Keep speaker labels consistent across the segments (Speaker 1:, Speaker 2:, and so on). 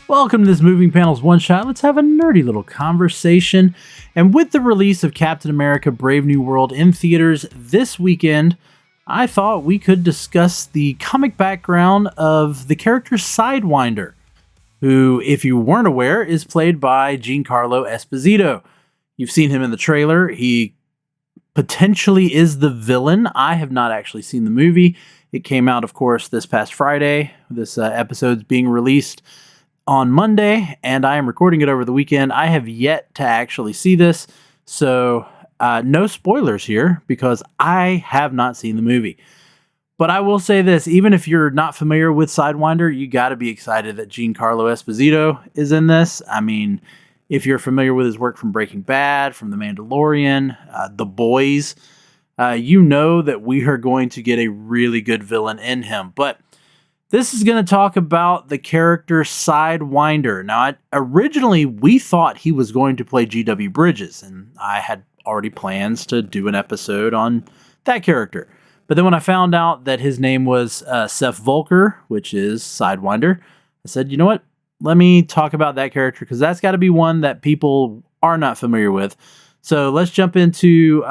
Speaker 1: Welcome to this Moving Panels One Shot. Let's have a nerdy little conversation. And with the release of Captain America Brave New World in theaters this weekend, I thought we could discuss the comic background of the character Sidewinder, who, if you weren't aware, is played by Giancarlo Esposito. You've seen him in the trailer. He potentially is the villain. I have not actually seen the movie. It came out, of course, this past Friday. This episode's being released on Monday, and I am recording it over the weekend. I have yet to actually see this, so no spoilers here because I have not seen the movie. But I will say this, even if you're not familiar with Sidewinder, you got to be excited that Giancarlo Esposito is in this. I mean, if you're familiar with his work from Breaking Bad, from The Mandalorian, The Boys, you know that we are going to get a really good villain in him. But this is going to talk about the character Sidewinder. Now, originally, we thought he was going to play G.W. Bridges, and I had already plans to do an episode on that character. But then when I found out that his name was Seth Volker, which is Sidewinder, I said, you know what? Let me talk about that character, because that's got to be one that people are not familiar with. So let's jump into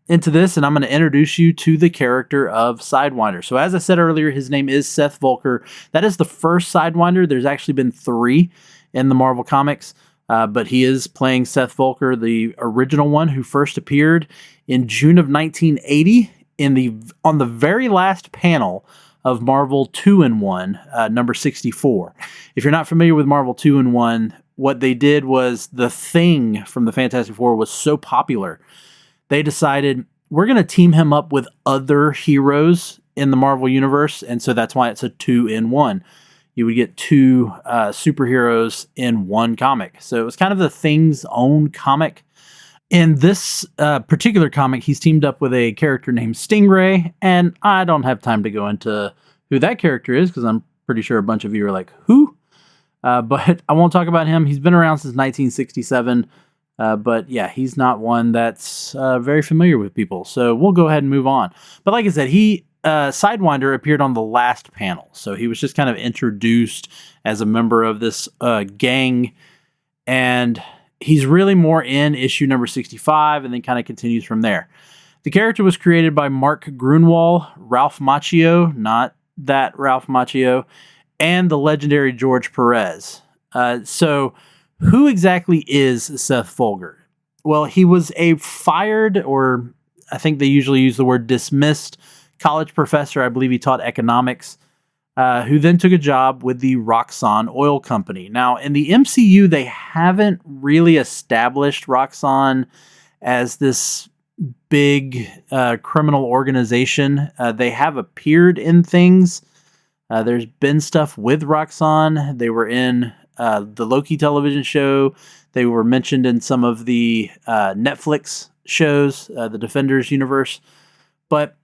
Speaker 1: this, and I'm going to introduce you to the character of Sidewinder. So as I said earlier, his name is Seth Volker. That is the first Sidewinder. There's actually been 3 in the Marvel Comics, but he is playing Seth Volker, the original one who first appeared in June of 1980 on the very last panel of Marvel 2-in-1, number 64. If you're not familiar with Marvel 2-in-1, what they did was the Thing from the Fantastic Four was so popular, they decided, we're going to team him up with other heroes in the Marvel Universe, and so that's why it's a 2-in-1. You would get 2 superheroes in one comic. So it was kind of the Thing's own comic. In this particular comic, he's teamed up with a character named Stingray, and I don't have time to go into who that character is, because I'm pretty sure a bunch of you are like, who? But I won't talk about him. He's been around since 1967. But yeah, he's not one that's very familiar with people. So we'll go ahead and move on. But like I said, Sidewinder appeared on the last panel. So he was just kind of introduced as a member of this gang. And he's really more in issue number 65 and then kind of continues from there. The character was created by Mark Grunwald, Ralph Macchio, not that Ralph Macchio, and the legendary George Perez. So who exactly is Seth Volker? Well, he was a fired, or I think they usually use the word dismissed, college professor. I believe he taught economics, who then took a job with the Roxxon Oil Company. Now, in the MCU, they haven't really established Roxxon as this big criminal organization. They have appeared in things. There's been stuff with Roxxon. They were in the Loki television show. They were mentioned in some of the Netflix shows, the Defenders universe. But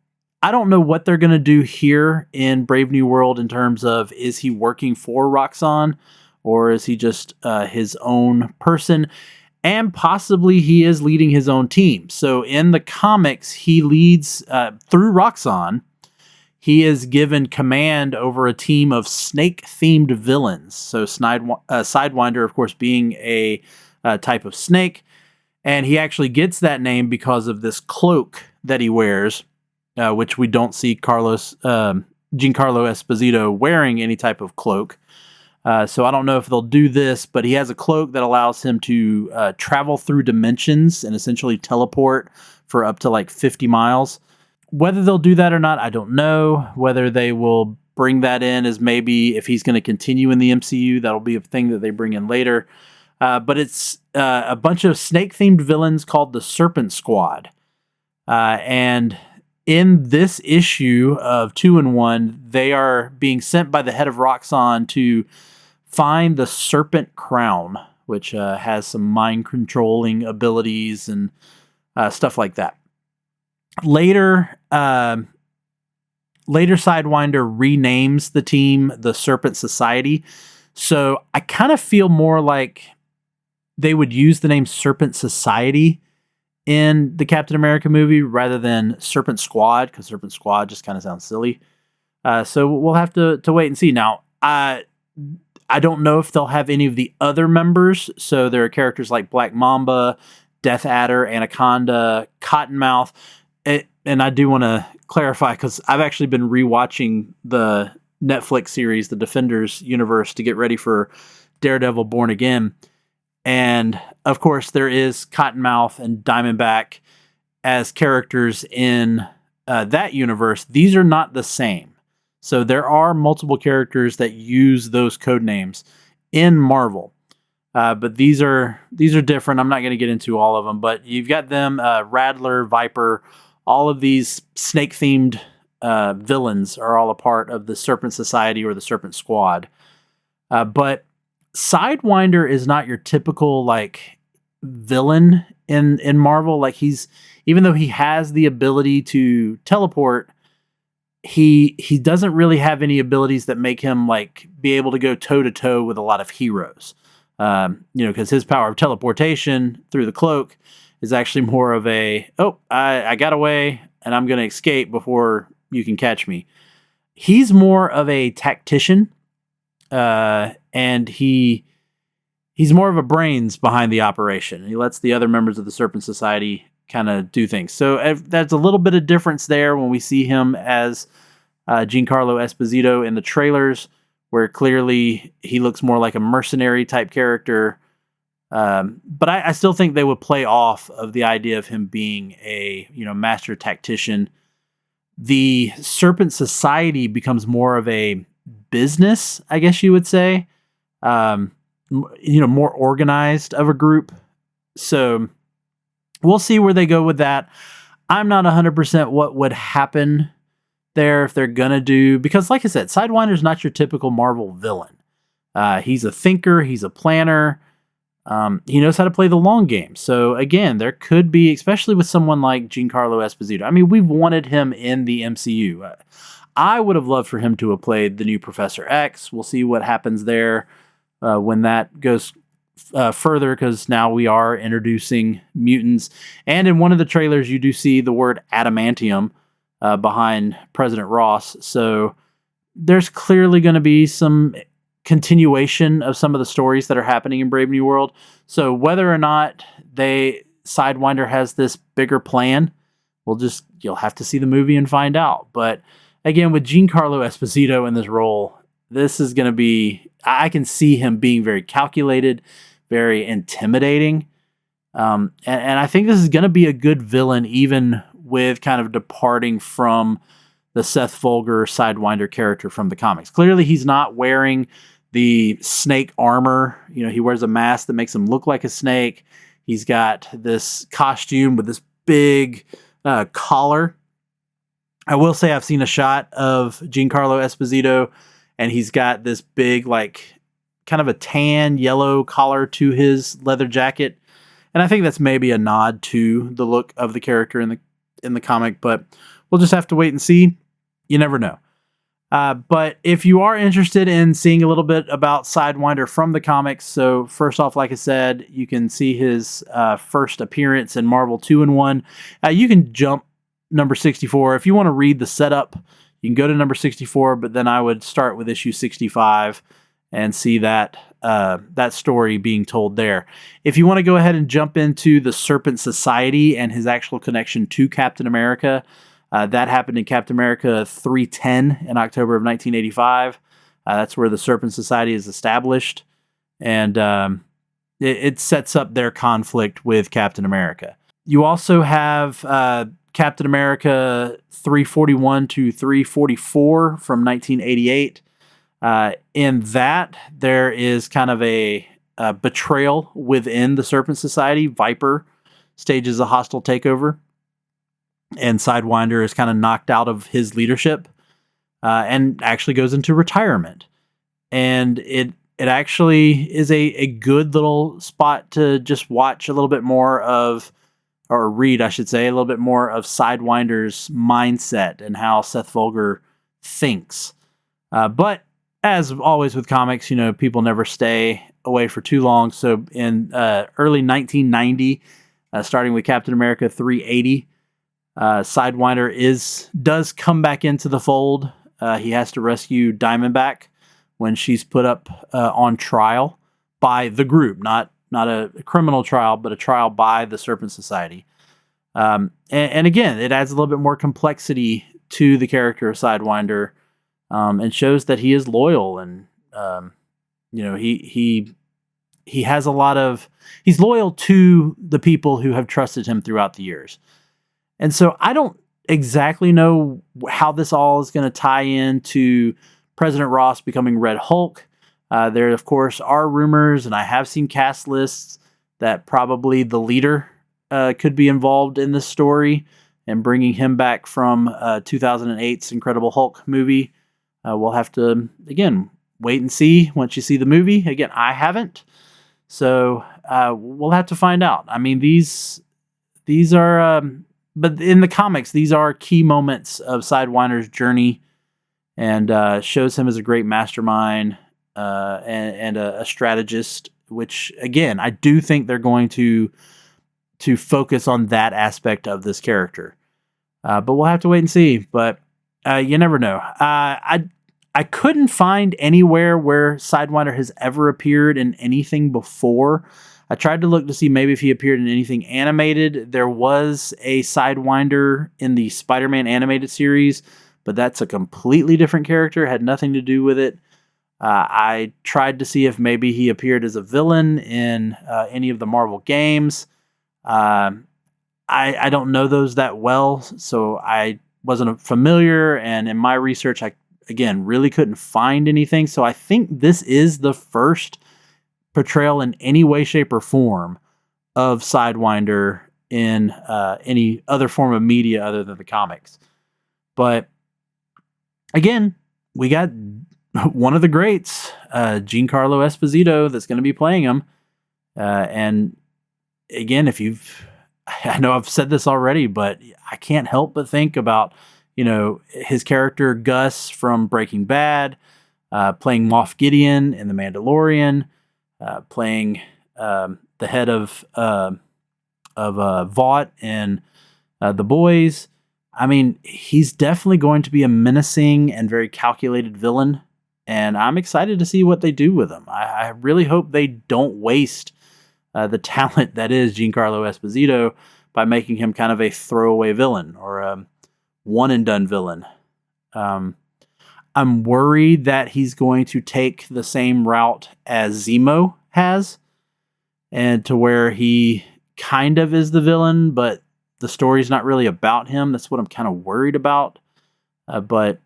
Speaker 1: I don't know what they're going to do here in Brave New World in terms of, is he working for Roxxon, or is he just his own person? And possibly he is leading his own team. So in the comics, he leads through Roxxon. He is given command over a team of snake-themed villains. So Sidewinder, of course, being a type of snake. And he actually gets that name because of this cloak that he wears, which we don't see Giancarlo Esposito wearing any type of cloak. So I don't know if they'll do this, but he has a cloak that allows him to travel through dimensions and essentially teleport for up to like 50 miles. Whether they'll do that or not, I don't know. Whether they will bring that in as maybe if he's going to continue in the MCU, that'll be a thing that they bring in later. But it's a bunch of snake-themed villains called the Serpent Squad. And in this issue of 2-in-1, they are being sent by the head of Roxxon to find the Serpent Crown, which has some mind-controlling abilities and stuff like that. Later, Sidewinder renames the team the Serpent Society. So I kind of feel more like they would use the name Serpent Society in the Captain America movie rather than Serpent Squad, because Serpent Squad just kind of sounds silly. So we'll have to wait and see. Now, I don't know if they'll have any of the other members. So there are characters like Black Mamba, Death Adder, Anaconda, Cottonmouth. And I do want to clarify, because I've actually been rewatching the Netflix series, The Defenders universe, to get ready for Daredevil Born Again. And of course, there is Cottonmouth and Diamondback as characters in that universe. These are not the same. So there are multiple characters that use those code names in Marvel. But these are different. I'm not going to get into all of them, but you've got them, Rattler, Viper, all of these snake-themed villains are all a part of the Serpent Society or the Serpent Squad. But Sidewinder is not your typical like villain in Marvel. Like, even though he has the ability to teleport, he doesn't really have any abilities that make him like be able to go toe to toe with a lot of heroes. Because his power of teleportation through the cloak is actually more of a, I got away and I'm going to escape before you can catch me. He's more of a tactician, and he's more of a brains behind the operation. He lets the other members of the Serpent Society kind of do things. So that's a little bit of difference there when we see him as Giancarlo Esposito in the trailers, where clearly he looks more like a mercenary type character. But I still think they would play off of the idea of him being a master tactician. The Serpent Society becomes more of a business, I guess you would say. More organized of a group. So we'll see where they go with that. I'm not 100% what would happen there if they're gonna do, because like I said, Sidewinder's not your typical Marvel villain. He's a thinker, he's a planner. He knows how to play the long game. So again, there could be, especially with someone like Giancarlo Esposito. I mean, we've wanted him in the MCU. I would have loved for him to have played the new Professor X. We'll see what happens there when that goes further, because now we are introducing mutants. And in one of the trailers, you do see the word adamantium behind President Ross. So there's clearly going to be some continuation of some of the stories that are happening in Brave New World. So whether or not Sidewinder has this bigger plan, you'll have to see the movie and find out. But again, with Giancarlo Esposito in this role, this is going to be, I can see him being very calculated, very intimidating. And I think this is going to be a good villain, even with kind of departing from the Seth Volger Sidewinder character from the comics. Clearly, he's not wearing the snake armor. He wears a mask that makes him look like a snake. He's got this costume with this big collar. I will say I've seen a shot of Giancarlo Esposito, and he's got this big, like, kind of a tan yellow collar to his leather jacket. And I think that's maybe a nod to the look of the character in the comic, but we'll just have to wait and see. You never know. But if you are interested in seeing a little bit about Sidewinder from the comics, so first off, like I said, you can see his first appearance in Marvel 2-in-1. You can jump number 64. If you want to read the setup, you can go to number 64, but then I would start with issue 65 and see that story being told there. If you want to go ahead and jump into the Serpent Society and his actual connection to Captain America, that happened in Captain America 310 in October of 1985. That's where the Serpent Society is established. And it sets up their conflict with Captain America. You also have Captain America 341 to 344 from 1988. In that, there is kind of a betrayal within the Serpent Society. Viper stages a hostile takeover, and Sidewinder is kind of knocked out of his leadership and actually goes into retirement. And it actually is a good little spot to just watch a little bit more of, or read, I should say, a little bit more of Sidewinder's mindset and how Seth Volger thinks. But as always with comics, people never stay away for too long. So in early 1990, starting with Captain America 380, Sidewinder does come back into the fold. He has to rescue Diamondback when she's put up on trial by the group, not a criminal trial, but a trial by the Serpent Society. And again, it adds a little bit more complexity to the character of Sidewinder, and shows that he is loyal, and he has a lot of, he's loyal to the people who have trusted him throughout the years. And so I don't exactly know how this all is going to tie into President Ross becoming Red Hulk. There, of course, are rumors, and I have seen cast lists that probably the leader could be involved in this story and bringing him back from 2008's Incredible Hulk movie. We'll have to, again, wait and see once you see the movie. Again, I haven't, so we'll have to find out. I mean, these are, but in the comics, these are key moments of Sidewinder's journey, and shows him as a great mastermind and a strategist, which, again, I do think they're going to focus on that aspect of this character. But we'll have to wait and see. But you never know. I couldn't find anywhere where Sidewinder has ever appeared in anything before. I tried to look to see maybe if he appeared in anything animated. There was a Sidewinder in the Spider-Man animated series, but that's a completely different character. It had nothing to do with it. I tried to see if maybe he appeared as a villain in any of the Marvel games. I don't know those that well, so I wasn't familiar, and in my research, I, again, really couldn't find anything. So I think this is the first portrayal in any way, shape, or form of Sidewinder in any other form of media other than the comics. But again, we got one of the greats, Giancarlo Esposito, that's going to be playing him. And again, I know I've said this already, but I can't help but think about, his character Gus from Breaking Bad, playing Moff Gideon in The Mandalorian, playing the head of Vought in The Boys. I mean, he's definitely going to be a menacing and very calculated villain, and I'm excited to see what they do with him. I really hope they don't waste the talent that is Giancarlo Esposito by making him kind of a throwaway villain or a one-and-done villain. I'm worried that he's going to take the same route as Zemo has, and to where he kind of is the villain, but the story's not really about him. That's what I'm kind of worried about. But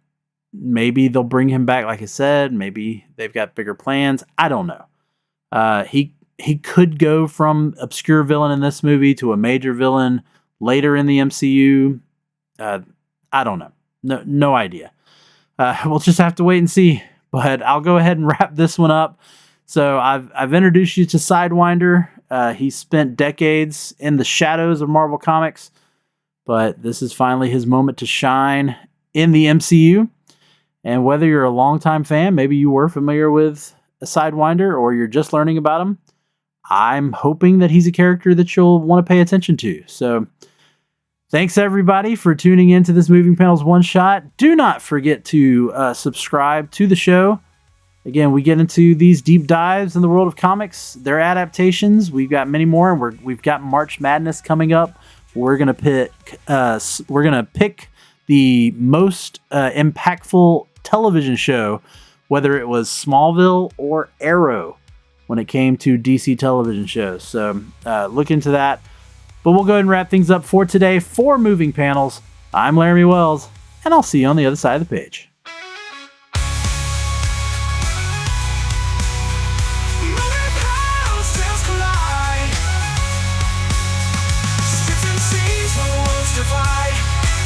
Speaker 1: maybe they'll bring him back, like I said. Maybe they've got bigger plans. I don't know. He could go from obscure villain in this movie to a major villain later in the MCU. I don't know. No idea. We'll just have to wait and see. But I'll go ahead and wrap this one up. So I've introduced you to Sidewinder. He spent decades in the shadows of Marvel Comics, but this is finally his moment to shine in the MCU. And whether you're a longtime fan, maybe you were familiar with a Sidewinder, or you're just learning about him, I'm hoping that he's a character that you'll want to pay attention to. So thanks everybody for tuning into this Moving Panels One Shot. Do not forget to subscribe to the show. Again, we get into these deep dives in the world of comics, their adaptations. We've got many more, and we've got March Madness coming up. We're gonna pick the most impactful television show, whether it was Smallville or Arrow, when it came to DC television shows. So look into that. But we'll go ahead and wrap things up for today. For Moving Panels, I'm Laramy Wells, and I'll see you on the other side of the page.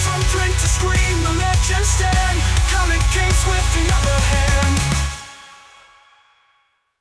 Speaker 1: From print to screen, the legends stand. Comic came swift and